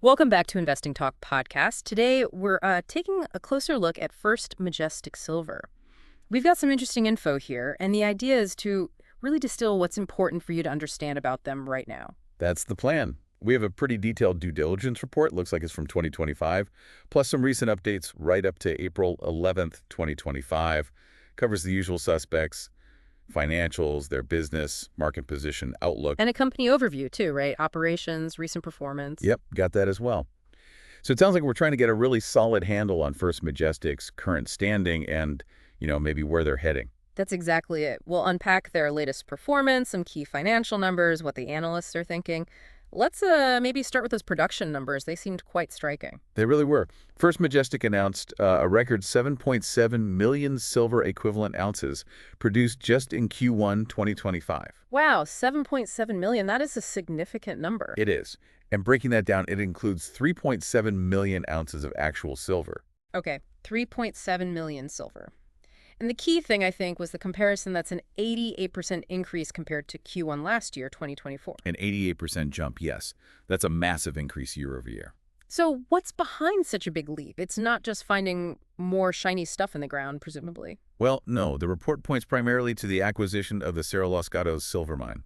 Welcome back to Investing Talk podcast. Today, we're taking a closer look at First Majestic Silver. We've got some interesting info here, and the idea is to really distill what's important for you to understand about them right now. That's the plan. We have a pretty detailed due diligence report, looks like it's from 2025, plus some recent updates right up to April 11th, 2025. Covers the usual suspects, financials, their business, market position, outlook. And a company overview, too, right? Operations, recent performance. Yep, got that as well. So it sounds like we're trying to get a really solid handle on First Majestic's current standing and, maybe where they're heading. That's exactly it. We'll unpack their latest performance, some key financial numbers, what the analysts are thinking. Let's maybe start with those production numbers. They seemed quite striking. They really were. First Majestic announced a record 7.7 million silver equivalent ounces produced just in Q1 2025. Wow, 7.7 million. That is a significant number. It is. And breaking that down, it includes 3.7 million ounces of actual silver. Okay, 3.7 million silver. And the key thing, I think, was the comparison. That's an 88% increase compared to Q1 last year, 2024. An 88% jump, yes. That's a massive increase year over year. So what's behind such a big leap? It's not just finding more shiny stuff in the ground, presumably. Well, no. The report points primarily to the acquisition of the Cerro Los Gatos silver mine.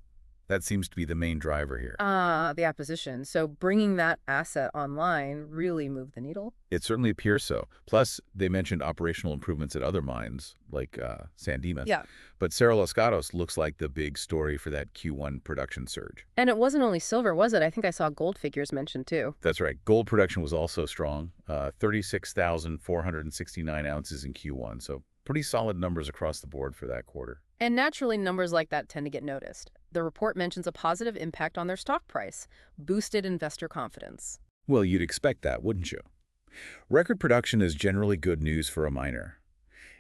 That seems to be the main driver here. The acquisition. So bringing that asset online really moved the needle? It certainly appears so. Plus, they mentioned operational improvements at other mines, like San Dimas. Yeah. But Cerro Los Gatos looks like the big story for that Q1 production surge. And it wasn't only silver, was it? I think I saw gold figures mentioned, too. That's right. Gold production was also strong, 36,469 ounces in Q1. So pretty solid numbers across the board for that quarter. And naturally, numbers like that tend to get noticed. The report mentions a positive impact on their stock price, boosted investor confidence. Well, you'd expect that, wouldn't you? Record production is generally good news for a miner.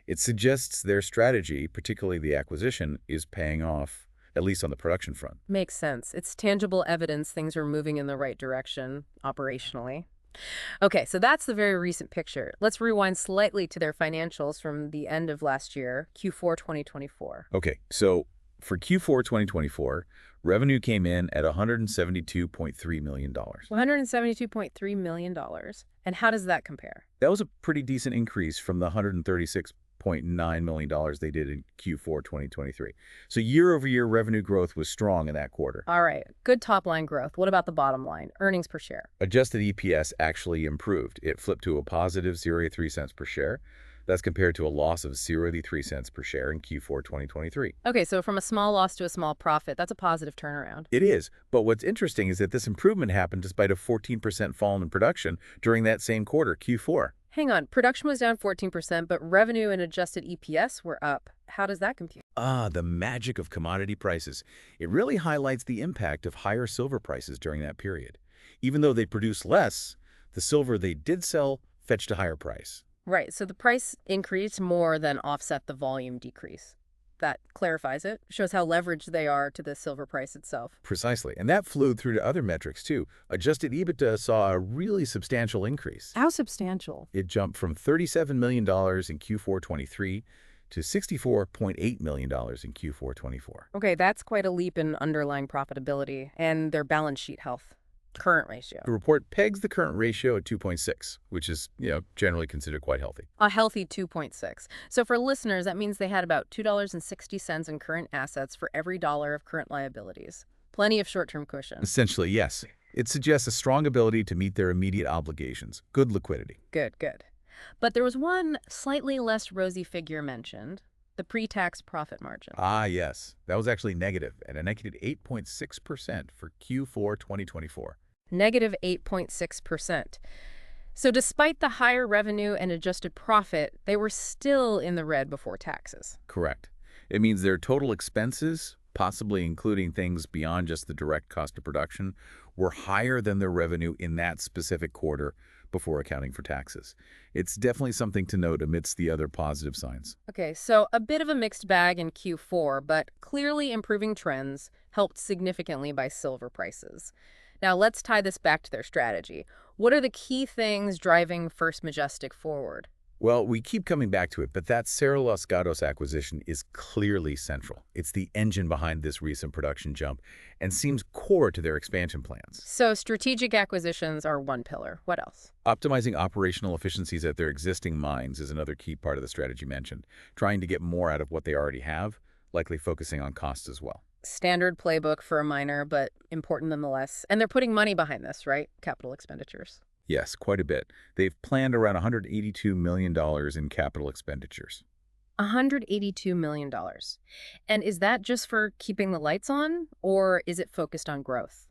It suggests their strategy, particularly the acquisition, is paying off, at least on the production front. Makes sense. It's tangible evidence things are moving in the right direction operationally. Okay, so that's the very recent picture. Let's rewind slightly to their financials from the end of last year, Q4 2024. Okay, so for Q4 2024, revenue came in at $172.3 million. $172.3 million. And how does that compare? That was a pretty decent increase from the $136.9 million they did in Q4 2023. So year-over-year revenue growth was strong in that quarter. All right, good top-line growth. What about the bottom line, earnings per share? Adjusted EPS actually improved. It flipped to a positive 0.03 cents per share. That's compared to a loss of 0.03 cents per share in Q4 2023. Okay, so from a small loss to a small profit, that's a positive turnaround. It is, but what's interesting is that this improvement happened despite a 14% fall in production during that same quarter, Q4. Hang on, production was down 14%, but revenue and adjusted EPS were up. How does that compute? The magic of commodity prices. It really highlights the impact of higher silver prices during that period. Even though they produced less, the silver they did sell fetched a higher price. Right, so the price increase more than offset the volume decrease. That clarifies it, shows how leveraged they are to the silver price itself. Precisely, and that flowed through to other metrics too. Adjusted EBITDA saw a really substantial increase. How substantial? It jumped from $37 million in Q4 23 to $64.8 million in Q4 24. Okay, that's quite a leap in underlying profitability and their balance sheet health. Current ratio. The report pegs the current ratio at 2.6, which is, generally considered quite healthy. A healthy 2.6. So for listeners, that means they had about $2.60 in current assets for every dollar of current liabilities. Plenty of short-term cushion. Essentially, yes. It suggests a strong ability to meet their immediate obligations. Good liquidity. Good, good. But there was one slightly less rosy figure mentioned, the pre-tax profit margin. Ah, yes. That was actually negative, at a negative 8.6% for Q4 2024. Negative 8.6%. So despite the higher revenue and adjusted profit, they were still in the red before taxes. Correct. It means their total expenses, possibly including things beyond just the direct cost of production, were higher than their revenue in that specific quarter before accounting for taxes. It's definitely something to note amidst the other positive signs. Okay, so a bit of a mixed bag in Q4, but clearly improving trends helped significantly by silver prices. Now let's tie this back to their strategy. What are the key things driving First Majestic forward? Well, we keep coming back to it, but that Cerro Los Gatos acquisition is clearly central. It's the engine behind this recent production jump and seems core to their expansion plans. So strategic acquisitions are one pillar. What else? Optimizing operational efficiencies at their existing mines is another key part of the strategy mentioned, trying to get more out of what they already have, likely focusing on costs as well. Standard playbook for a miner, but important nonetheless. And they're putting money behind this, right? Capital expenditures. Yes, quite a bit. They've planned around $182 million in capital expenditures. $182 million. And is that just for keeping the lights on, or is it focused on growth?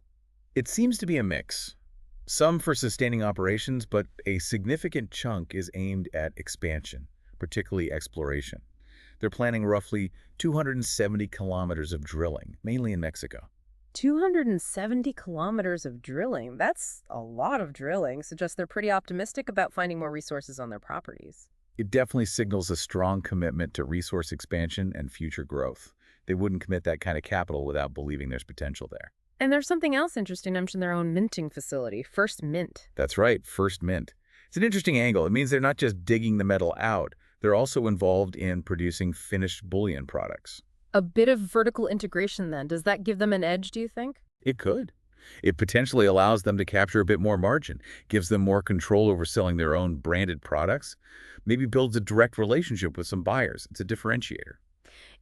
It seems to be a mix. Some for sustaining operations, but a significant chunk is aimed at expansion, particularly exploration. They're planning roughly 270 kilometers of drilling, mainly in Mexico. 270 kilometers of drilling. That's a lot of drilling. Suggests they're pretty optimistic about finding more resources on their properties. It definitely signals a strong commitment to resource expansion and future growth. They wouldn't commit that kind of capital without believing there's potential there. And there's something else interesting. I mentioned their own minting facility, First Mint. That's right, first mint. It's an interesting angle. It means they're not just digging the metal out. They're also involved in producing finished bullion products. A bit of vertical integration then. Does that give them an edge, do you think? It could. It potentially allows them to capture a bit more margin, gives them more control over selling their own branded products, maybe builds a direct relationship with some buyers. It's a differentiator.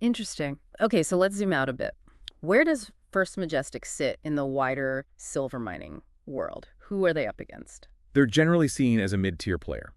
Interesting. Okay, so let's zoom out a bit. Where does First Majestic sit in the wider silver mining world? Who are they up against? They're generally seen as a mid-tier player.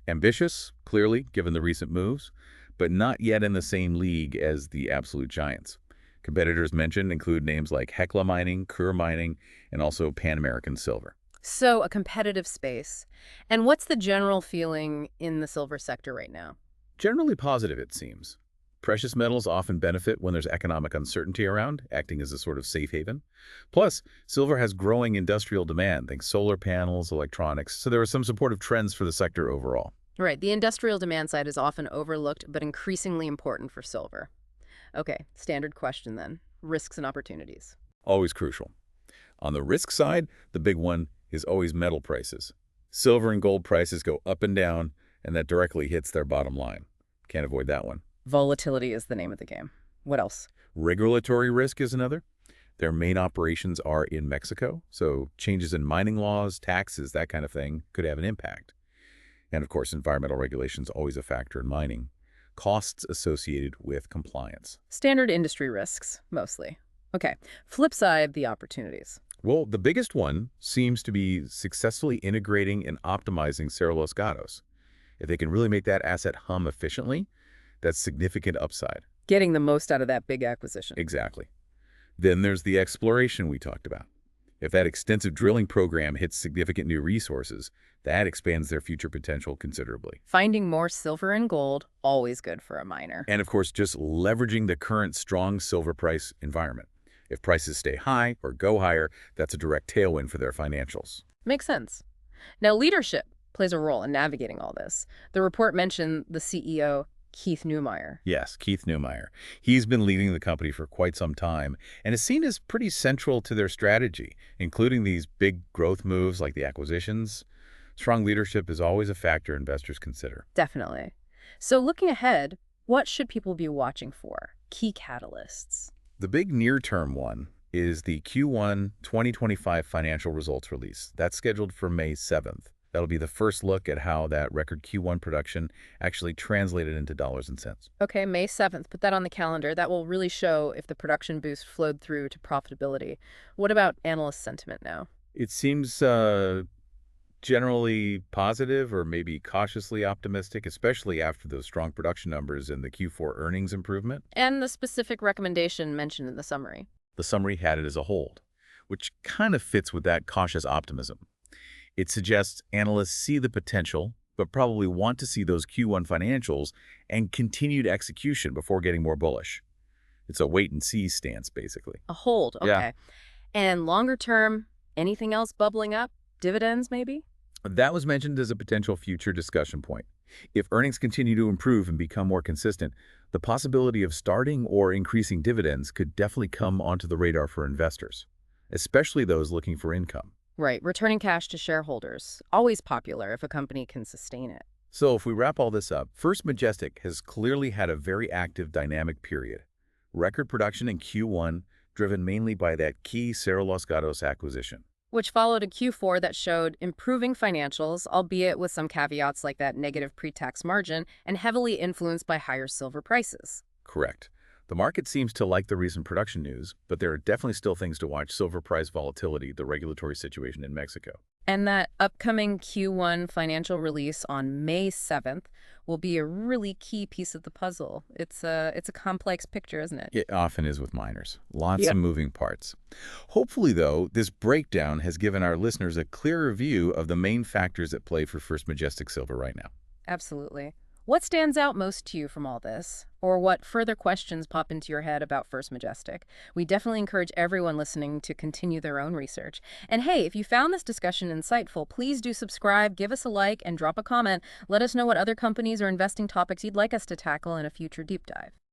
Ambitious, clearly, given the recent moves, but not yet in the same league as the absolute giants. Competitors mentioned include names like Hecla Mining, Kerr Mining, and also Pan American Silver. So a competitive space. And what's the general feeling in the silver sector right now? Generally positive, it seems. Precious metals often benefit when there's economic uncertainty around, acting as a sort of safe haven. Plus, silver has growing industrial demand, think solar panels, electronics, so there are some supportive trends for the sector overall. Right, the industrial demand side is often overlooked, but increasingly important for silver. Okay, standard question then. Risks and opportunities. Always crucial. On the risk side, the big one is always metal prices. Silver and gold prices go up and down, and that directly hits their bottom line. Can't avoid that one. Volatility is the name of the game. What else? Regulatory risk is another. Their main operations are in Mexico, so changes in mining laws, taxes, that kind of thing could have an impact. And of course, environmental regulations always a factor in mining. Costs associated with compliance. Standard industry risks, mostly. Okay, flip side, the opportunities. Well, the biggest one seems to be successfully integrating and optimizing Cerro Los Gatos. If they can really make that asset hum efficiently, that's significant upside. Getting the most out of that big acquisition. Exactly. Then there's the exploration we talked about. If that extensive drilling program hits significant new resources, that expands their future potential considerably. Finding more silver and gold, always good for a miner. And of course, just leveraging the current strong silver price environment. If prices stay high or go higher, that's a direct tailwind for their financials. Makes sense. Now, leadership plays a role in navigating all this. The report mentioned the CEO, Keith Neumeyer. Yes, Keith Neumeyer. He's been leading the company for quite some time and is seen as pretty central to their strategy, including these big growth moves like the acquisitions. Strong leadership is always a factor investors consider. Definitely. So looking ahead, what should people be watching for? Key catalysts. The big near-term one is the Q1 2025 financial results release. That's scheduled for May 7th. That'll be the first look at how that record Q1 production actually translated into dollars and cents. Okay, May 7th. Put that on the calendar. That will really show if the production boost flowed through to profitability. What about analyst sentiment now? It seems generally positive or maybe cautiously optimistic, especially after those strong production numbers and the Q4 earnings improvement. And the specific recommendation mentioned in the summary. The summary had it as a hold, which kind of fits with that cautious optimism. It suggests analysts see the potential, but probably want to see those Q1 financials and continued execution before getting more bullish. It's a wait-and-see stance, basically. A hold, okay. Yeah. And longer term, anything else bubbling up? Dividends, maybe? That was mentioned as a potential future discussion point. If earnings continue to improve and become more consistent, the possibility of starting or increasing dividends could definitely come onto the radar for investors, especially those looking for income. Right, returning cash to shareholders. Always popular if a company can sustain it. So if we wrap all this up, First Majestic has clearly had a very active, dynamic period. Record production in Q1, driven mainly by that key Cerro Los Gatos acquisition. Which followed a Q4 that showed improving financials, albeit with some caveats like that negative pre-tax margin, and heavily influenced by higher silver prices. Correct. The market seems to like the recent production news, but there are definitely still things to watch: silver price volatility, the regulatory situation in Mexico. And that upcoming Q1 financial release on May 7th will be a really key piece of the puzzle. It's a complex picture, isn't it? It often is with miners. Lots Yep. of moving parts. Hopefully, though, this breakdown has given our listeners a clearer view of the main factors at play for First Majestic Silver right now. Absolutely. What stands out most to you from all this? Or what further questions pop into your head about First Majestic? We definitely encourage everyone listening to continue their own research. And hey, if you found this discussion insightful, please do subscribe, give us a like, and drop a comment. Let us know what other companies or investing topics you'd like us to tackle in a future deep dive.